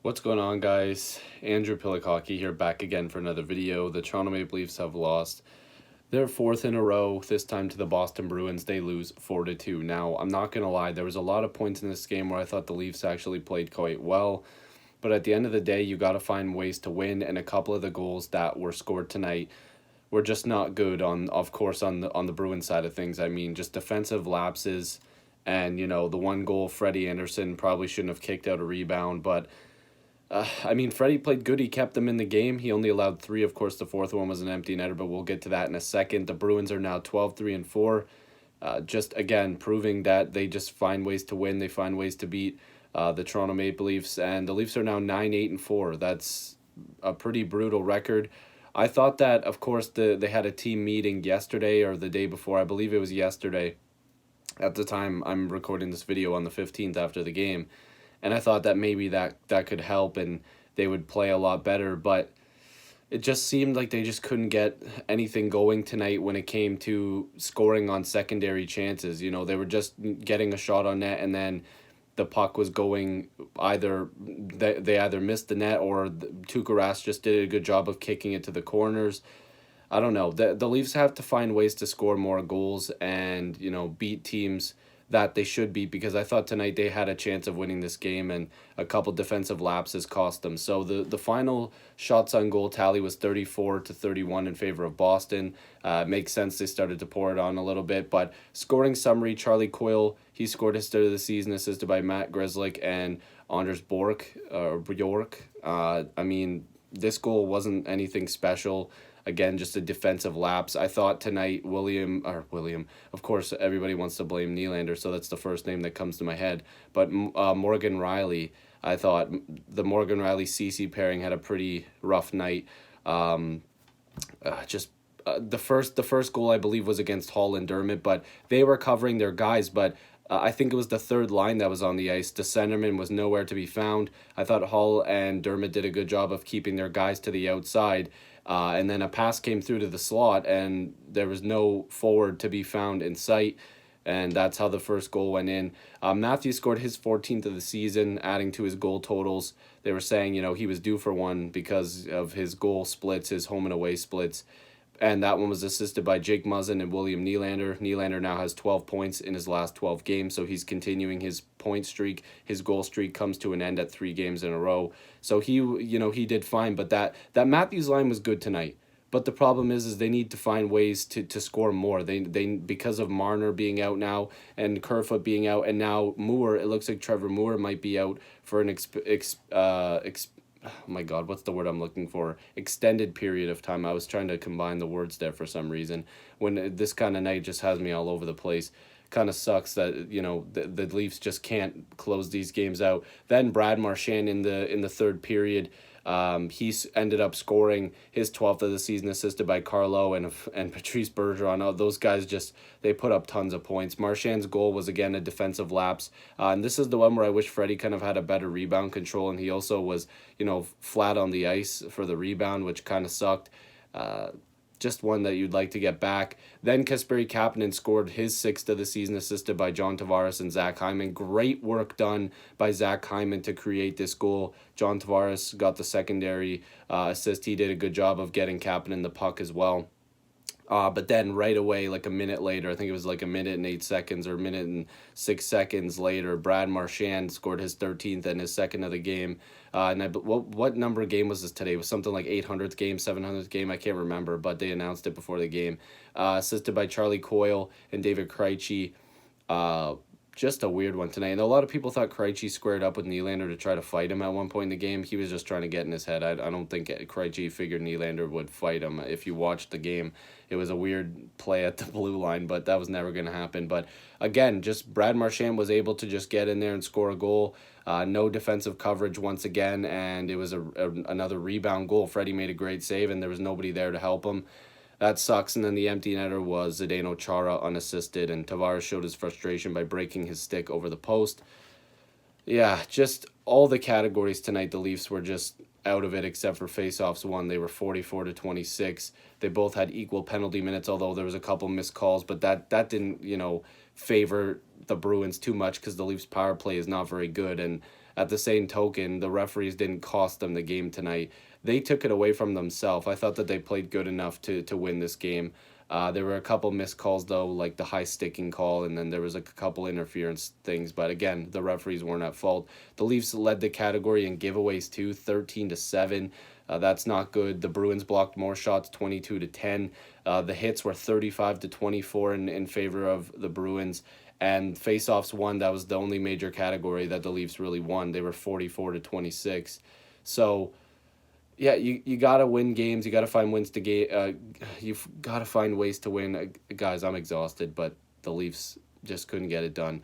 What's going on, guys? Andrew Piluk here, back again for another video. The Toronto Maple Leafs have lost their fourth in a row, this time to the Boston Bruins. They lose 4-2. Now, I'm not going to lie, there was a lot of points in this game where I thought the Leafs actually played quite well. But at the end of the day, you got to find ways to win, and a couple of the goals that were scored tonight were just not good of course, on the Bruins side of things. I mean, just defensive lapses, and the one goal, Freddie Anderson probably shouldn't have kicked out a rebound, but I mean, Freddie played good. He kept them in the game. He only allowed three. Of course, the fourth one was an empty netter, but we'll get to that in a second. The Bruins are now 12-3-4. Just, again, proving that they just find ways to win. They find ways to beat the Toronto Maple Leafs. And the Leafs are now 9-8-4. That's a pretty brutal record. I thought that, of course, they had a team meeting yesterday or the day before. I believe it was yesterday. At the time, I'm recording this video on the 15th after the game, and I thought that maybe that could help and they would play a lot better, but it just seemed like they just couldn't get anything going tonight when it came to scoring on secondary chances. They were just getting a shot on net, and then the puck was going they either missed the net, or Tuukka Rask just did a good job of kicking it to the corners. I don't know. The Leafs have to find ways to score more goals and, beat teams that they should beat, because I thought tonight they had a chance of winning this game, and a couple defensive lapses cost them. So the final shots on goal tally was 34-31 in favor of Boston. Makes sense, they started to pour it on a little bit, but scoring summary: Charlie Coyle, he scored his third of the season, assisted by Matt Grzelcyk and Anders Bjork. I mean, this goal wasn't anything special. Again, just a defensive lapse. I thought tonight William, of course, everybody wants to blame Nylander, so that's the first name that comes to my head. But Morgan Riley, I thought the Morgan Riley CC pairing had a pretty rough night. Just the first goal, I believe, was against Hall and Dermott, but they were covering their guys. But I think it was the third line that was on the ice. The centerman was nowhere to be found. I thought Hall and Dermott did a good job of keeping their guys to the outside. And then a pass came through to the slot, and there was no forward to be found in sight. And that's how the first goal went in. Matthews scored his 14th of the season, adding to his goal totals. They were saying, he was due for one because of his goal splits, his home and away splits. And that one was assisted by Jake Muzzin and William Nylander. Nylander now has 12 points in his last 12 games, so he's continuing his point streak. His goal streak comes to an end at 3 games in a row. So he did fine, but that Matthews line was good tonight. But the problem is they need to find ways to score more. They because of Marner being out now and Kerfoot being out, and now Moore. It looks like Trevor Moore might be out for an oh my God, what's the word I'm looking for? Extended period of time. I was trying to combine the words there for some reason. When this kind of night just has me all over the place. Kind of sucks that the Leafs just can't close these games out. Then Brad Marchand in the third period. He's ended up scoring his 12th of the season, assisted by Carlo and Patrice Bergeron. Oh, those guys they put up tons of points. Marchand's goal was again a defensive lapse, and this is the one where I wish Freddie kind of had a better rebound control, and he also was flat on the ice for the rebound, which kind of sucked. Just one that you'd like to get back. Then Kasperi Kapanen scored his 6th of the season, assisted by John Tavares and Zach Hyman. Great work done by Zach Hyman to create this goal. John Tavares got the secondary assist. He did a good job of getting Kapanen the puck as well. But then right away, like a minute later, I think it was like a minute and 8 seconds or a minute and 6 seconds later, Brad Marchand scored his 13th and his second of the game. What number game was this today? It was something like 800th game, 700th game. I can't remember, but they announced it before the game. Assisted by Charlie Coyle and David Krejci. Just a weird one tonight. And a lot of people thought Krejci squared up with Nylander to try to fight him at one point in the game. He was just trying to get in his head. I don't think Krejci figured Nylander would fight him. If you watched the game, it was a weird play at the blue line, but that was never going to happen. But again, just Brad Marchand was able to just get in there and score a goal. No defensive coverage once again, and it was another rebound goal. Freddie made a great save, and there was nobody there to help him. That sucks. And then the empty netter was Zdeno Chara unassisted, and Tavares showed his frustration by breaking his stick over the post. Yeah, just all the categories tonight, the Leafs were just out of it except for faceoffs won. They were 44-26. They both had equal penalty minutes, although there was a couple missed calls, but that didn't, favor the Bruins too much because the Leafs power play is not very good. And at the same token, the referees didn't cost them the game tonight. They took it away from themselves. I thought that they played good enough to win this game. There were a couple missed calls though, like the high sticking call, and then there was like a couple interference things. But again, the referees weren't at fault. The Leafs led the category in giveaways too, 13-7. That's not good. The Bruins blocked more shots, 22-10. The hits were 35-24 in favor of the Bruins. And faceoffs won. That was the only major category that the Leafs really won. They were 44-26. So yeah, you gotta win games. You gotta find wins to you've gotta find ways to win. Guys, I'm exhausted, but the Leafs just couldn't get it done.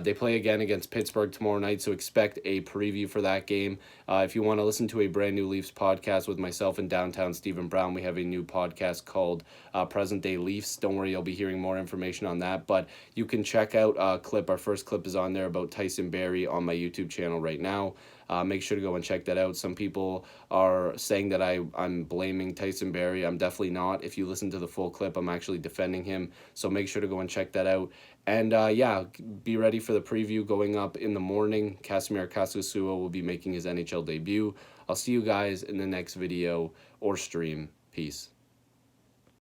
They play again against Pittsburgh tomorrow night, so expect a preview for that game. If you want to listen to a brand new Leafs podcast with myself and downtown Stephen Brown, we have a new podcast called Present Day Leafs. Don't worry, you'll be hearing more information on that, but you can check out a clip. Our first clip is on there about Tyson Barrie on my YouTube channel right now. Make sure to go and check that out. Some people are saying that I'm blaming Tyson Barrie. I'm definitely not. If you listen to the full clip, I'm actually defending him. So make sure to go and check that out. And yeah, be ready for the preview going up in the morning. Casimir Kaskasuo will be making his NHL debut. I'll see you guys in the next video or stream. Peace.